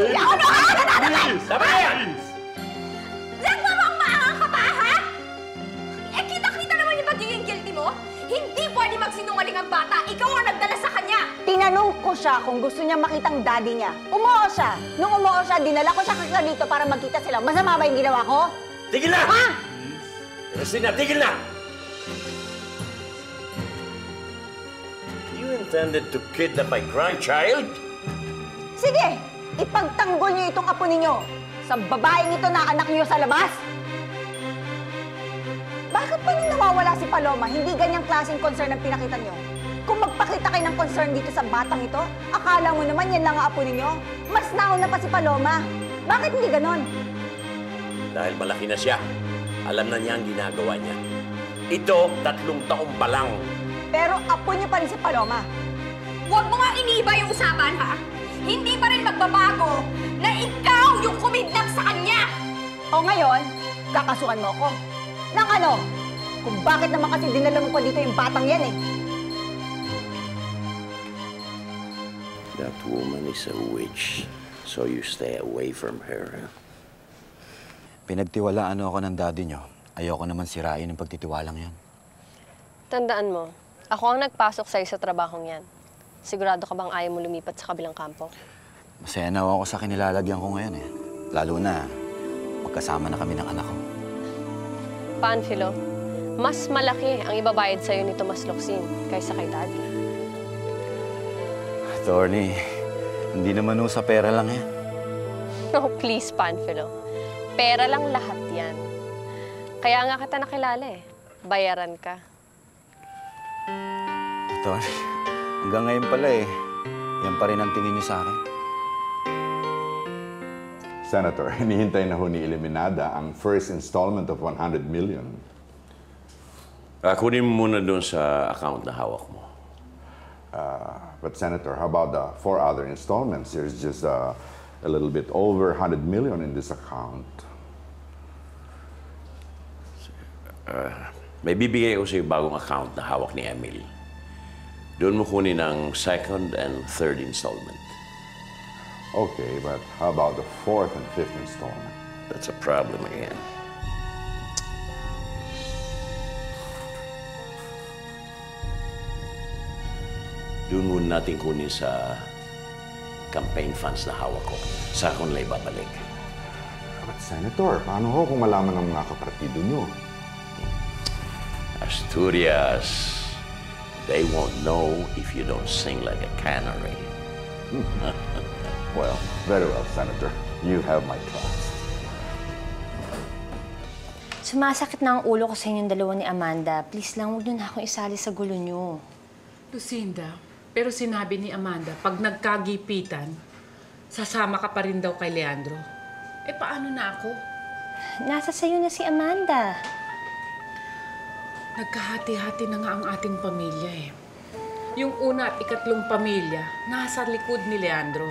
Hindi ako nakakalanan! Tama na yan! Nagmamang maangang ka pa, ha? Eh, kita-kita naman yung pagiging guilty mo. Hindi pwede magsinungaling ang bata. Ikaw ang nagdala sa kanya. Tinanong ko siya kung gusto niya makitang daddy niya. Umuo siya. Nung umuo siya, dinala ko siya dito para magkita sila. Masama ba yung ginawa ko? Tigil na! Ha? Ernestina, tigil na! You intended to kidnap my grandchild? Sige, ipagtanggol niyo itong apo ninyo sa babaeng ito na anak niyo sa labas. Bakit pa nung nawawala si Paloma, hindi ganyang klaseng concern ang pinakita niyo? Kung magpakita kayo ng concern dito sa batang ito, akala mo naman yan lang ang apo ninyo? Mas nauna pa si Paloma. Bakit hindi ganon? Dahil malaki na siya, alam na niya ang ginagawa niya. Ito, 3 taong pa lang. Pero apo niyo pa rin si Paloma. Huwag mo nga iniiba yung usapan, ha? Hindi pa rin magbabago na ikaw yung kumidnap sa kanya! O ngayon, kakasuhan mo ko. Nang ano? Kung bakit naman kasi dinala mo pa dito yung batang yan eh. That woman is a witch, so you stay away from her. Pinagtiwalaan ako ng daddy nyo. Ayoko naman sirain ang pagtitiwalang yan. Tandaan mo, ako ang nagpasok sa'yo sa trabahong yan. Sigurado ka bang ayaw mo lumipat sa kabilang kampo? Masaya na ako sa kinilalagyan ko ngayon eh. Lalo na, magkasama na kami ng anak ko. Panfilo, mas malaki ang ibabayad sa'yo ni Tomas Locsin kaysa kay Daddy. Attorney, hindi naman sa pera lang yan. No, please, Panfilo. Pera lang lahat yan. Kaya nga kita nakilala eh. Bayaran ka. Attorney, hanggang ngayon pala eh. Yan pa rin ang tingin niyo sa akin. Senator, hinihintay na ho ni Eliminada ang first installment of 100 million. Kunin mo muna doon sa account na hawak mo. But Senator, how about the 4 other installments? There's just a little bit over 100 million in this account. May bibigay ko sa bagong account na hawak ni Emily. Doon mo kunin ang 2nd and 3rd installment. Okay, but how about the 4th and 5th installment? That's a problem again. Doon muna natin kunin sa campaign funds na hawak ko. Sa akong nila ibabalik. But Senator, paano ho kung malaman ng mga kapartido nyo? Asturias, they won't know if you don't sing like a canary. Well, very well, Senator. You have my trust. Sumasakit na ang ulo ko sa inyong dalawa ni Amanda. Please lang, huwag niyo na akong isali sa gulo niyo. Lucinda, pero sinabi ni Amanda, pag nagkagipitan, sasama ka pa rin daw kay Leandro. Eh, paano na ako? Nasa sayo na si Amanda. Nagkahati-hati na nga ang ating pamilya eh. Yung una at ikatlong pamilya, nasa likod ni Leandro.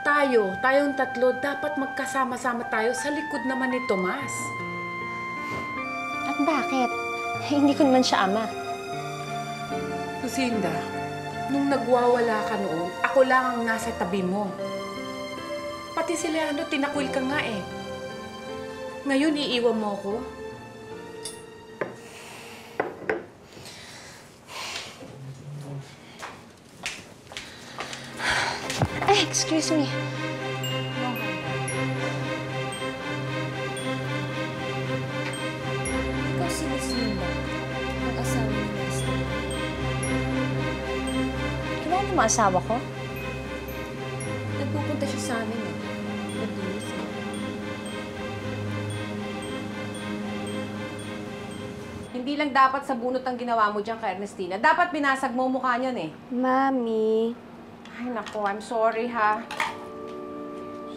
Tayong 3, dapat magkasama-sama tayo sa likod naman ni Tomas. At bakit? Hindi ko naman siya ama. Lucinda, nung nagwawala ka noon, ako lang ang nasa tabi mo. Pati si Leandro, tinakwil ka nga eh. Ngayon, iiwan mo ako? Ay, excuse me. Ikaw si Lucinda, mag-asawa ni Nestor. Kailan mo asawa ko? Nagpupunta siya sa amin eh. Nag-inis eh. Hindi lang dapat sa bunot ang ginawa mo dyan kay Ernestina. Dapat binasag mo mukha niyan eh. Mami. Ay, naku, I'm sorry, ha?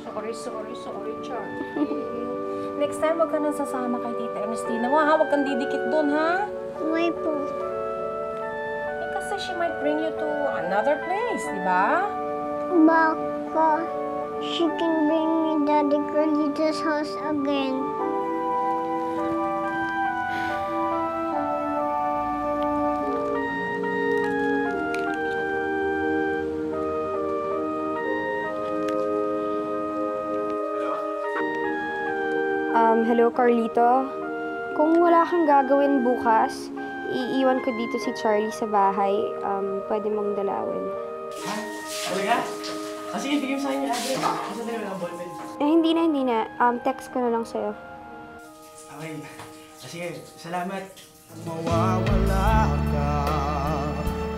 Sorry, Char. Next time, wag ka nang sasama kay Tita Ernestina mo, ha? Wag kang didikit doon, ha? Why po? Eh, kasi she might bring you to another place, di ba? Baka she can bring me Daddy Carlito's house again. Hello, Carlito. Kung wala kang gagawin bukas, iiwan ko dito si Charlie sa bahay. Pwede mong dalawin. Ha? Talaga? Sige, bigyan mo sa akin yung address. Kasi na yung ballpen. Hindi na. Text ko na lang sa'yo. Okay. Sige, salamat. Mawawala ka,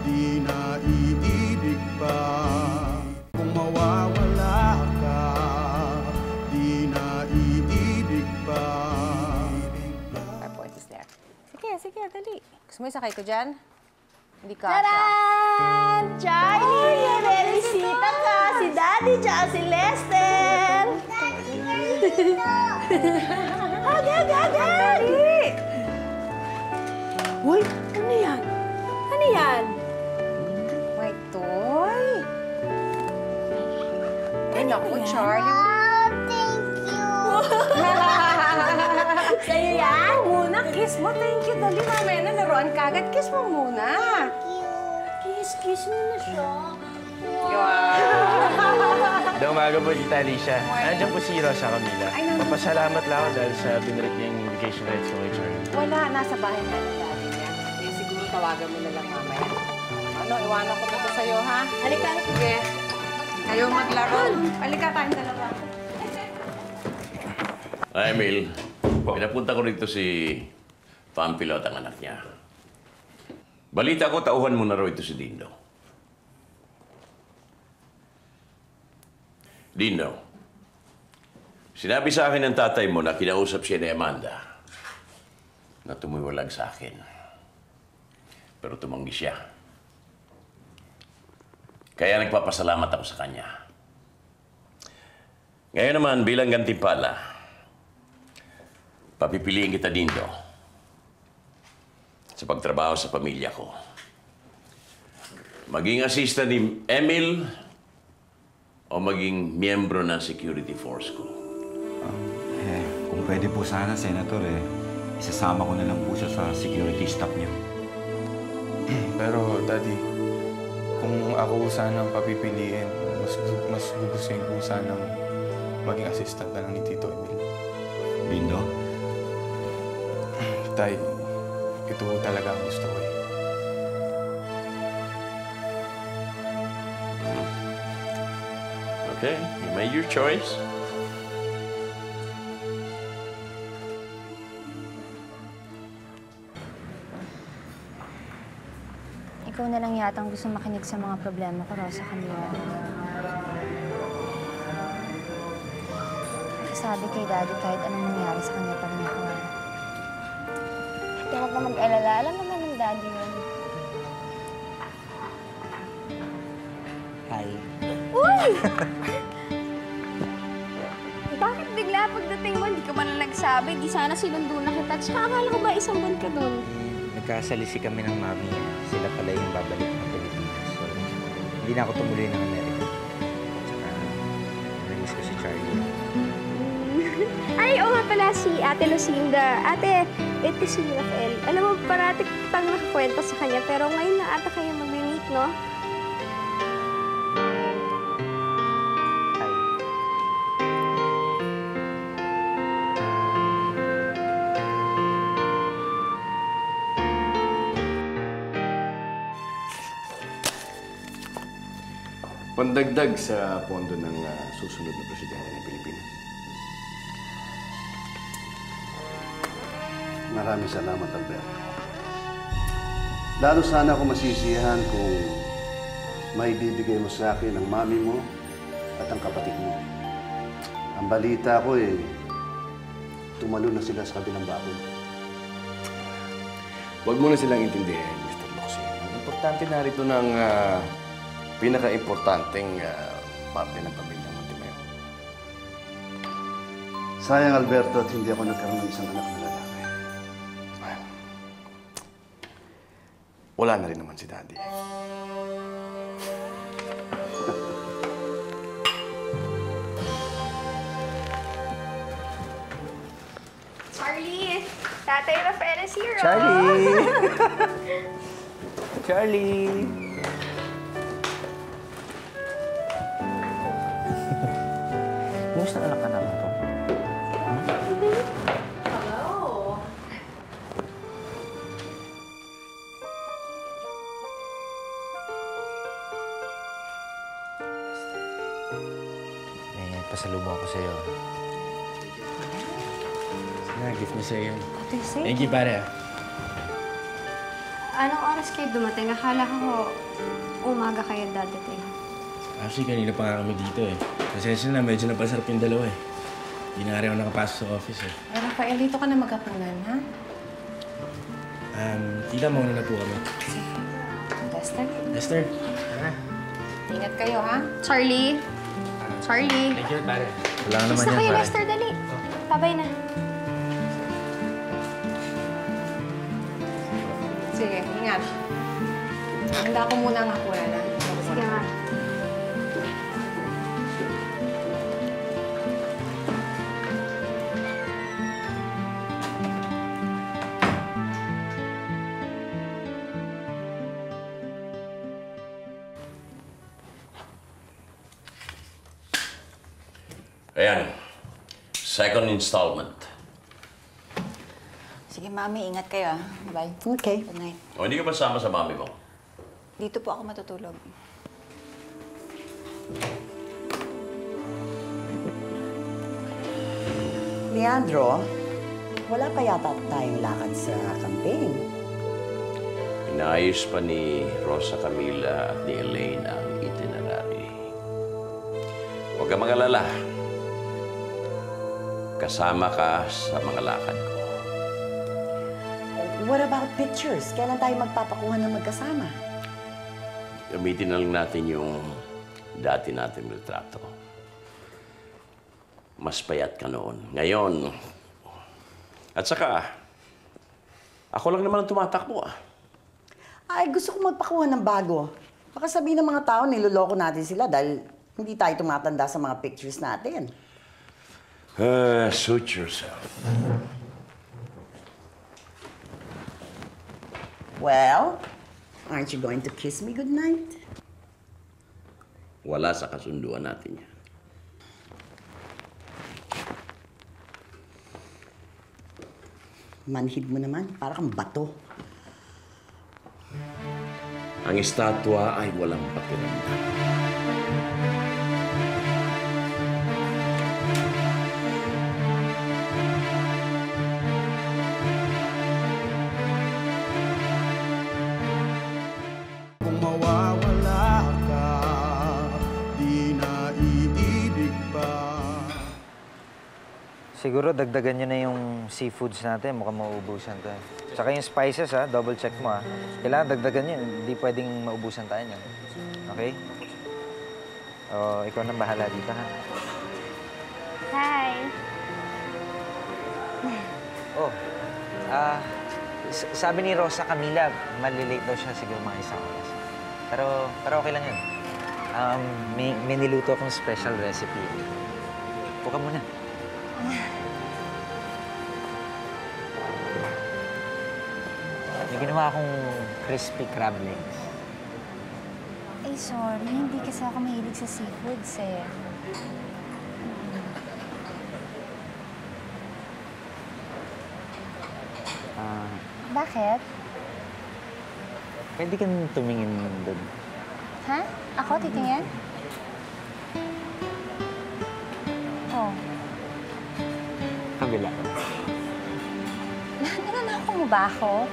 di na iibig pa. Kung mawawala ka, di na iibig pa. My point is there. Sige, dali. Gusto mo isakay ko dyan? Hindi ka. Taran! Charlie! May bisita ka! Si Daddy tsaka si Lester! Daddy! Uy, ano yan? Ano yan? My toy? Ay, naku, Charlie. Thank you. Sa'yo yan? Muna, kiss mo. Thank you. Dali, mamaya na laruan ka agad. Kiss mo muna. Kiss mo na siya. Magandang umaga po, Tita Alicia. Nandiyan po si Rosa Camila. Papasalamat lang ako dahil sa binalik niya yung vacation rights ko kay Charlie. Wala, nasa bahay na ni Daddy niya. Eh, siguro tawagan mo na lang mamaya. Ano, iwanan ko dito sa'yo, ha? Halika. Sige. Kayo maglaro. Halika tayong dalawa. Ay, Emil. Pinapunta ko rito si Pampilo at ang anak niya. Balita ko, tauhan mo na raw ito si Dindo. Dindo, sinabi sa akin ng tatay mo na kinausap siya ni Amanda na tumuwalag sa akin. Pero tumanggi siya. Kaya nagpapasalamat ako sa kanya. Ngayon naman, bilang gantimpala, papipiliin kita, Dindo, sa pagtrabaho sa pamilya ko. Maging assistant ni Emil o maging miyembro ng security force ko. Kung pwede po sana, Senator, isasama ko na lang po siya sa security staff niyo. Pero, Daddy, kung ako sana ang papipiliin, mas gugustuhin ko sanang maging assistant na lang ni Tito Emil. Dindo? Tay, ito talaga ang gusto ko eh. Okay, you made your choice. Ikaw na lang yatang gusto makinig sa mga problema ko, Rosa Camila. Sabi kay Daddy, kahit anong nangyari sa kanya pa rin ako. Huwag ka mag-alala. Alam naman ng Daddy yun. Hi. Uy! Bakit bigla pagdating mo, hindi ka man lang nagsabi? Di sana sinundo na kita. Tsaka akala ko ba isang buwan ka dun? Nagkasalisi kami ng mami. Sila pala yung babalik ng Pilipinas. So, hindi na ako tumuloy ng Amerika. Tsaka, namiss ko si Charlie. Ay, oo nga pala si Ate Lucinda. Ate, ito si Rafael. Alam mo, parati kitang nakakwento sa kanya, pero ngayon na ata kayo mag-meet, no? Pandagdag sa pondo ng susunod na presidente ng Pilipinas. Maraming salamat, Alberto. Lalo sana ako masisiyahan kung may bibigay mo sa akin ang mami mo at ang kapatid mo. Ang balita ko tumalo na sila sa kabilang bakod. Huwag mo na silang intindihin, Mr. Locsin. Ang importante narito ng pinaka-importanteng parte ng pamilya Montemayor. Sayang, Alberto, at hindi ako nagkaroon ng isang anak na lalaki. Wala na rin naman si Daddy. Charlie! Tatay Rafael is here, Charlie! Charlie! Kumusta anak ka naman to? pasalubong ko sa'yo. Sige, gift mo sa'yo. Ate, sige. Thank you, pare. Anong oras kayo dumating? Akala ko umaga kayo dadating. Actually, kanina pa nga kami dito eh. Pasensya na, medyo napasarap yung dalawa eh. Hindi na nga rin ako nakapasok sa office eh. Rafael, dito ka na magkapunan, ha? Tita, mauna na po kami. Lester? Lester, tara. Ingat kayo, ha? Charlie? Charlie? Thank you, pare. Wala naman Basta yan, kayo, pare. Lester, dali. Babay na. Sige, ingat. Handa ko muna ang hapunan, ha? Sige nga. Ayan. Second installment. Sige, Mami, ingat kayo, ah. Bye. Okay. Good night. O, hindi ka ba sama sa mami mo? Dito po ako matutulog. Leandro, wala pa yata tayong lakad sa campaign. Inaayos pa ni Rosa Camila at ni Elaine ang itinerary. Huwag kang mag-alala. Kasama ka sa mga lakad ko. What about pictures? Kailan tayo magpapakuha ng magkasama? Gamitin na lang natin yung dati natin retrato. Mas payat ka noon. Ngayon, at saka, ako lang naman ang tumatakbo ah. Ay, gusto ko magpakuha ng bago. Baka sabihin ng mga tao, niloloko natin sila dahil hindi tayo tumatanda sa mga pictures natin. Suit yourself. Well, aren't you going to kiss me goodnight? Wala sa kasunduan natin yan. Manhid mo naman, para kang bato. Ang estatwa ay walang pakiramdam. Kung mawawala ka, di na iibig pa. Siguro dagdagan nyo na yung seafoods natin. Mukhang mauubusan tayo. Tsaka yung spices, ha? Double check mo, ha? Kailangan dagdagan nyo. Hindi pwedeng maubusan tayo niyan. Okay? O, ikaw nang bahala dito, ha? Hi. Oh, sabi ni Rosa Camila, malilate daw siya siguro mga isang oras. Pero okay lang yun. May niluto akong special recipe. Upo ka muna. May ginawa akong crispy crab legs. Ay, sorry. Hindi kasi ako mahilig sa seafoods eh. Bakit? Pwede kang tumingin doon. Ha? Ako titingin? Oh. Kabila. Nananako mo ba ako?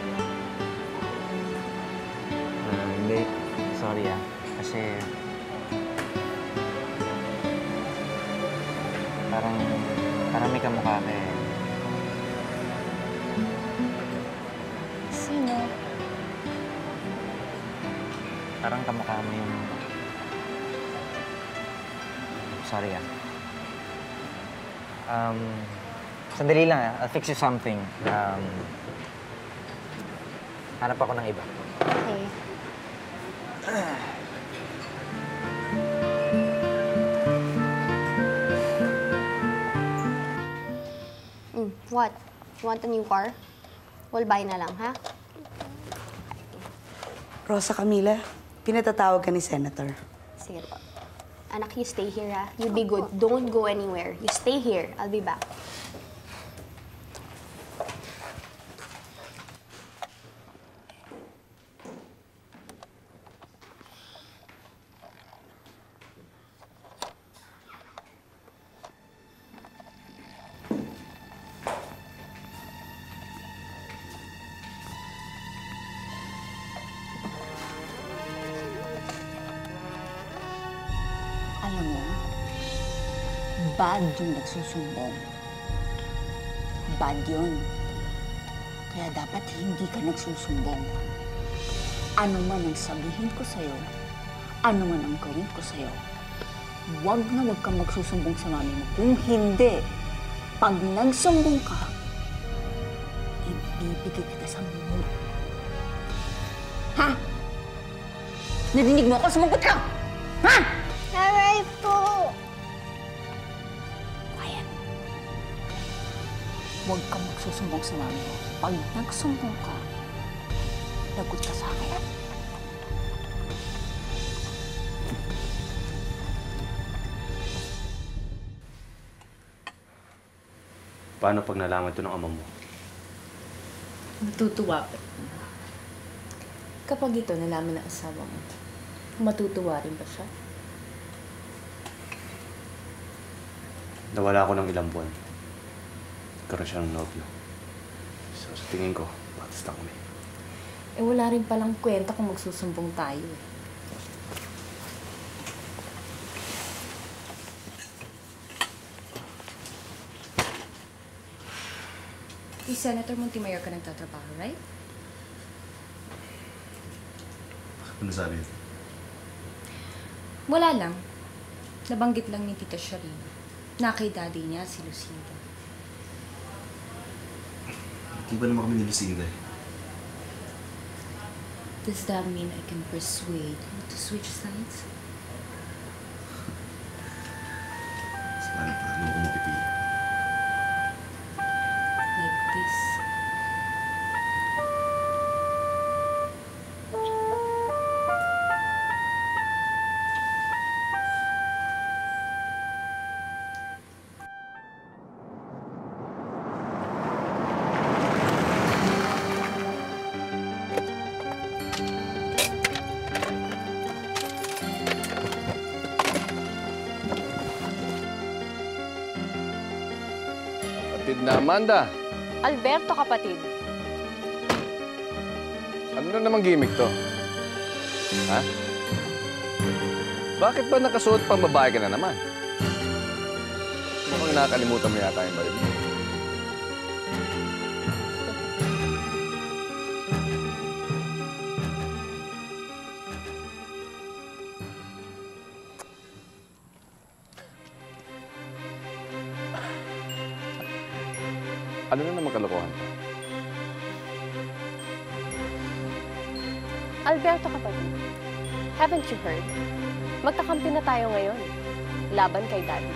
Hindi. Sorry, ah. Kasi... Parang may kamukha ka eh. Sino? Parang kamukha mo yung... Sorry, ah. Sandali lang, ah. I'll fix you something. Hanap ako ng iba. Okay. What? You want a new car? We'll buy na lang, ha? Rosa Camila, pinatatawag ka ni Senator. Sige po. Anak, you stay here, ha? You be good. Don't go anywhere. You stay here. I'll be back. Bad yung nagsusumbong. Bad yun. Kaya dapat hindi ka nagsusumbong. Ano man ang sabihin ko sa'yo, ano man ang gawin ko sa'yo, huwag kang magsusumbong sa mami mo. Kung hindi, pag nagsumbong ka, ibibigay kita sa mundo. Ha? Narinig mo ako? Sumagot ka! Ha? Aray po! Quiet. Huwag kang magsusumbong sa mami mo. Pag nagsumbong ka, lagot ka sa akin. Paano pag nalaman ito ng ama mo? Matutuwa pa. Kapag ito nalaman ng asawa mo, matutuwa rin ba siya? Nawala ako ng ilang buwan. Karoon siya ng nobyo. So, sa tingin ko, batas na kami. Eh wala rin palang kwenta kung magsusumbong tayo eh. Kay Senator Montemayor ka nagtatrabaho, right? Ano sabi? Wala lang. Nabanggit lang ni Tita Sharina na kay daddy niya si Lucinda. Hindi ba naman kami ni Lucinda eh? Does that mean I can persuade you to switch sides? Paano ko mapipili? Like this. Kapatid na Amanda, Alberto, kapatid. ano na namang gimmick to? Ha? Bakit ba nakasuot pang babae ka na naman? Mukhang nakakalimutan mo yata yung balik mo. Ano na naman kalokohan to? Alberto, kapatid. Haven't you heard? Magkakampi na tayo ngayon. Laban kay Daddy.